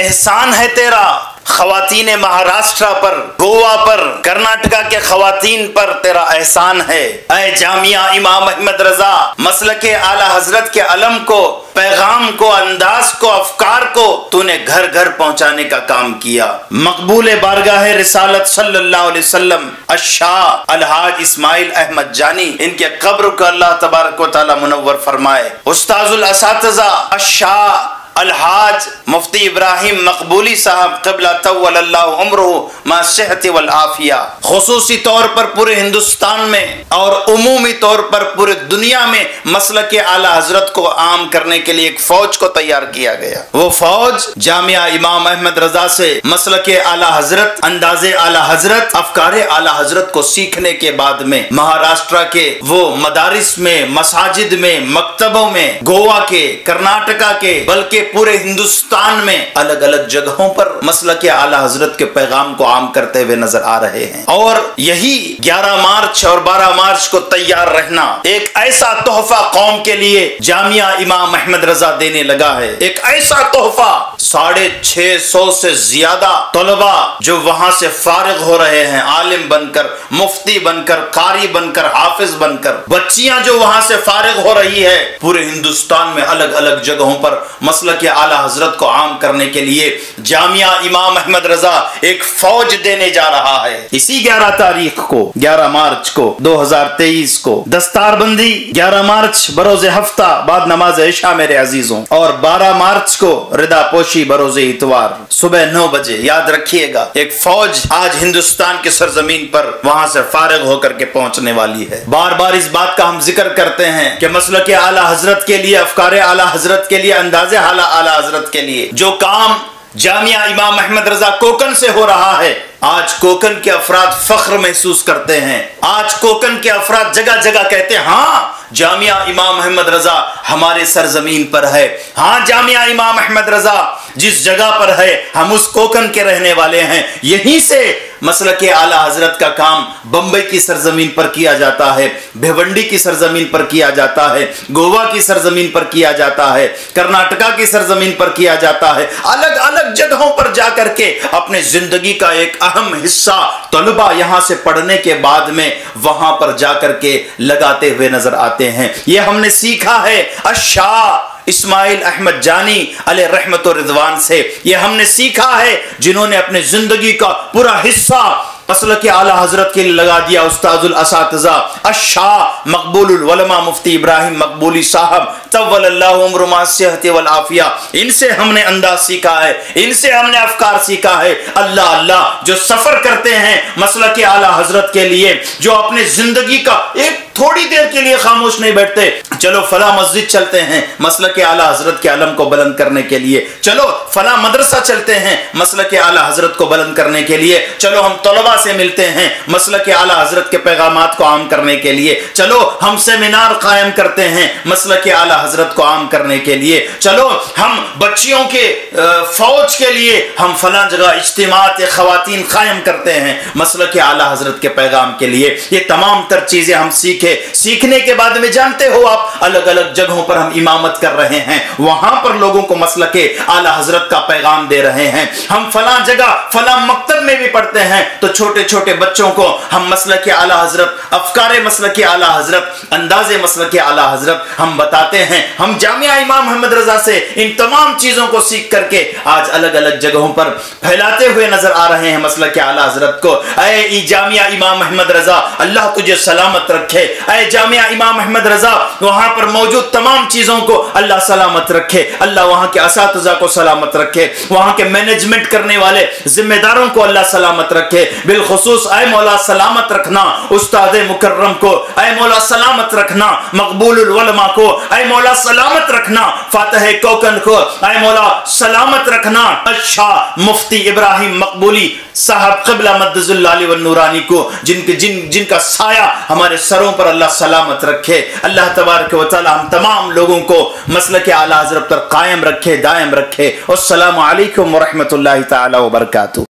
احسان ہے تیرا خواتین مہاراشٹرا پر، گوا پر، کرناٹکا کے خواتین پر تیرا احسان ہے۔ اے جامعہ امام احمد رضا، مسلک اعلی حضرت کے علم کو، پیغام کو، انداز کو، افکار کو تو نے گھر گھر پہنچانے کا کام کیا۔ مقبول بارگاہ رسالت صلی اللہ علیہ وسلم الشاہ الحاج اسماعیل احمد جانی، ان کے قبر کو اللہ تبارک و تعالی منور فرمائے۔ استاذ الاساتذہ الشاہ الحاج مفتی ابراہیم مقبولی صاحب قبلہ طول اللہ عمرہ ما صحت والعافیہ، خصوصی طور پر پورے ہندوستان میں اور عمومی طور پر پورے دنیا میں مسلک اعلی حضرت کو عام کرنے کے لیے ایک فوج کو تیار کیا گیا۔ وہ فوج جامعہ امام احمد رضا سے مسلک اعلی حضرت، انداز اعلی حضرت، افکار اعلی حضرت کو سیکھنے کے بعد میں مہاراشٹرا کے وہ مدارس میں، مساجد میں، مکتبوں میں، گوا کے، کرناٹکا کے، بلکہ پورے ہندوستان میں الگ الگ جگہوں پر مسلک اعلی حضرت کے پیغام کو عام کرتے ہوئے نظر آ رہے ہیں۔ اور یہی 11 مارچ اور 12 مارچ کو تیار رہنا ایک ایسا تحفہ قوم کے لیے جامعہ امام احمد رضا دینے لگا ہے، ایک ایسا تحفہ۔ 650 سے زیادہ طلباء جو وہاں سے فارغ ہو رہے ہیں، عالم بن کر، مفتی بن کر، قاری بن کر، حافظ بن کر، بچیاں جو وہاں سے فارغ ہو رہی ہے، پورے ہندوستان میں الگ الگ جگہوں پر مسلک اعلی حضرت کو عام کرنے کے لیے جامعہ امام احمد رضا ایک فوج دینے جا رہا ہے۔ اسی 11 تاریخ کو، 11 مارچ کو 2023 کو دستار بندی، 11 مارچ بروز ہفتہ بعد نماز عشاء میرے عزیزوں، اور 12 مارچ کو ردا پوشی بروز اتوار صبح 9 بجے۔ یاد رکھیے گا، ایک فوج آج ہندوستان کی سرزمین پر وہاں سے فارغ ہو کر کے پہنچنے والی ہے۔ بار بار اس بات کا ہم ذکر کرتے ہیں کہ مسلک اعلی حضرت کے لیے، افکار اعلی حضرت کے لیے، انداز اعلی حضرت کے لیے جو کام جامعہ امام احمد رضا کوکن سے ہو رہا ہے، آج کوکن کے افراد فخر محسوس کرتے ہیں۔ آج کوکن کے افراد جگہ جگہ کہتے ہیں ہاں جامعہ امام احمد رضا ہمارے سرزمین پر ہے، ہاں جامعہ امام احمد رضا جس جگہ پر ہے ہم اس کوکن کے رہنے والے ہیں۔ یہیں سے مسلک اعلی حضرت کا کام بمبئی کی سرزمین پر کیا جاتا ہے، بھیونڈی کی سرزمین پر کیا جاتا ہے، گوا کی سرزمین پر کیا جاتا ہے، کرناٹکا کی سرزمین پر کیا جاتا ہے۔ الگ الگ جگہوں پر جا کر کے اپنے زندگی کا ایک اہم حصہ طلباء یہاں سے پڑھنے کے بعد میں وہاں پر جا کر کے لگاتے ہوئے نظر آتے ہیں۔ یہ ہم نے سیکھا ہے الشاہ اسماعیل احمد جانی علیہ رحمت و رضوان سے، یہ ہم نے سیکھا ہے جنہوں نے اپنے زندگی کا پورا حصہ مسلک اعلی حضرت کے لیے لگا دیا۔ استاذ الاساتذہ الشاہ مقبول العلماء مفتی ابراہیم مقبولی صاحب طول اللہ عمرہ ما صحت والعافیہ، ان سے ہم نے انداز سیکھا ہے، ان سے ہم نے افکار سیکھا ہے۔ اللہ اللہ جو سفر کرتے ہیں مسلک اعلی حضرت کے لیے، جو اپنے زندگی کا ایک تھوڑی دیر کے لیے خاموش نہیں بیٹھتے، چلو فلاں مسجد چلتے ہیں مسلک اعلی حضرت کے علم کو بلند کرنے کے لیے، چلو فلاں مدرسہ چلتے ہیں مسلک اعلی حضرت کو بلند کرنے کے لیے، چلو ہم طلباء سے ملتے ہیں مسلک اعلی حضرت کے پیغامات کو عام کرنے کے لیے، چلو ہم سیمینار قائم کرتے ہیں مسلک اعلی حضرت کو عام کرنے کے لیے، چلو ہم بچیوں کے فوج کے لیے ہم فلاں جگہ اجتماعات خواتین قائم کرتے ہیں مسلک اعلی حضرت کے پیغام کے لیے۔ یہ تمام تر چیزیں ہم سیکھنے کے بعد میں جانتے ہو آپ الگ الگ جگہوں پر ہم امامت کر رہے ہیں، وہاں پر لوگوں کو مسلک اعلی حضرت کا پیغام دے رہے ہیں۔ ہم فلاں جگہ فلاں مکتب میں بھی پڑھتے ہیں تو چھوٹے چھوٹے بچوں کو ہم مسلک اعلی حضرت، افکار مسلک اعلی حضرت، انداز مسلک اعلی حضرت ہم بتاتے ہیں۔ ہم جامعہ امام احمد رضا سے ان تمام چیزوں کو سیکھ کر کے آج الگ الگ جگہوں پر پھیلاتے ہوئے نظر آ رہے ہیں مسلک اعلی حضرت کو۔ اے جامعہ امام احمد رضا اللہ تجھے سلامت رکھے، اے جامعہ امام احمد رضا وہاں پر موجود تمام چیزوں کو اللہ سلامت رکھے، اللہ وہاں کے اساتذہ کو سلامت رکھے، وہاں کے مینجمنٹ کرنے والے ذمہ داروں کو اللہ سلامت رکھے، بالخصوص اے مولا سلامت رکھنا استاد مکرم کو، اے مولا سلامت رکھنا مقبول العلماء کو، اے مولا سلامت رکھنا فاتح کوکن کو، اے مولا سلامت رکھنا الشاہ مفتی ابراہیم مقبولی صاحب قبلہ مدظ اللہ علیہ والنورانی کو، جن کا سایہ ہمارے سروں پر اللہ سلامت رکھے۔ اللہ تبارک و تعالی ہم تمام لوگوں کو مسلک اعلی حضرت پر قائم رکھے، دائم رکھے۔ السلام علیکم ورحمۃ اللہ تعالی وبرکاتہ۔